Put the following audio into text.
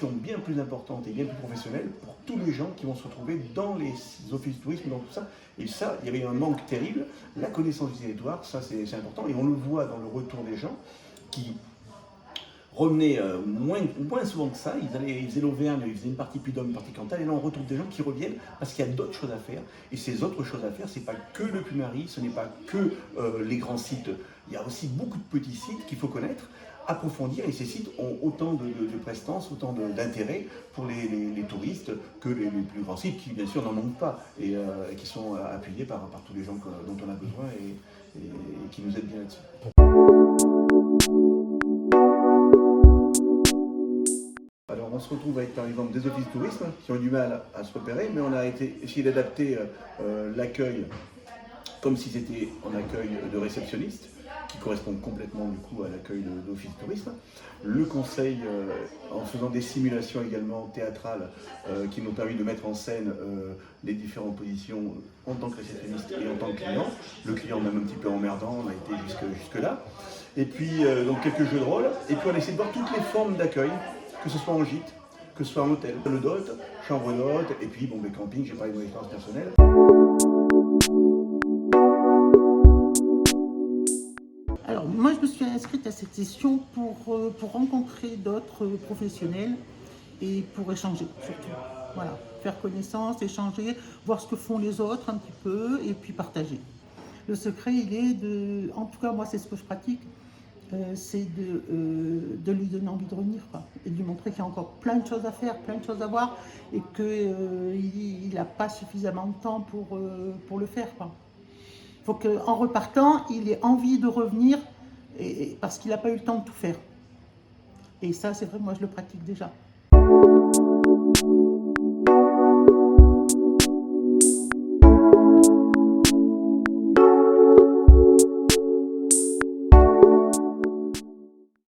formation bien plus importante et bien plus professionnelle pour tous les gens qui vont se retrouver dans les offices de tourisme, dans tout ça. Et ça, il y avait un manque terrible. La connaissance du territoire, ça c'est important. Et on le voit dans le retour des gens qui revenaient moins souvent que ça. Ils faisaient l'Auvergne, ils faisaient une partie Puy-de-Dôme, une partie Cantal. Et là, on retrouve des gens qui reviennent parce qu'il y a d'autres choses à faire. Et ces autres choses à faire, c'est pas que le Puy-Marie, ce n'est pas que les grands sites. Il y a aussi beaucoup de petits sites qu'il faut connaître, approfondir, et ces sites ont autant de prestance, autant d'intérêt pour les touristes que les plus grands sites qui bien sûr n'en manquent pas et qui sont appuyés par tous les gens dont on a besoin et qui nous aident bien là-dessus. Alors on se retrouve avec par exemple des offices de tourisme qui ont du mal à se repérer, mais on a essayé d'adapter l'accueil comme si c'était un accueil de réceptionniste, qui correspond complètement du coup à l'accueil d'office de tourisme. Le conseil, en faisant des simulations également théâtrales qui nous ont permis de mettre en scène les différentes positions en tant que réceptionniste et en tant que client. Le client même un petit peu emmerdant, on a été jusque là. Et puis donc quelques jeux de rôle, et puis on a essayé de voir toutes les formes d'accueil, que ce soit en gîte, que ce soit en hôtel, le d'hôte, chambre d'hôte, et puis bon, les campings, j'ai parlé de mon expérience personnelle. Alors, moi, je me suis inscrite à cette session pour rencontrer d'autres professionnels et pour échanger, surtout. Voilà, faire connaissance, échanger, voir ce que font les autres un petit peu et puis partager. Le secret, il est en tout cas, moi, c'est ce que je pratique, c'est de lui donner envie de revenir, quoi, et de lui montrer qu'il y a encore plein de choses à faire, plein de choses à voir et qu'il n'a pas suffisamment de temps pour le faire, quoi. Il faut qu'en repartant, il ait envie de revenir parce qu'il n'a pas eu le temps de tout faire. Et ça, c'est vrai, moi, je le pratique déjà.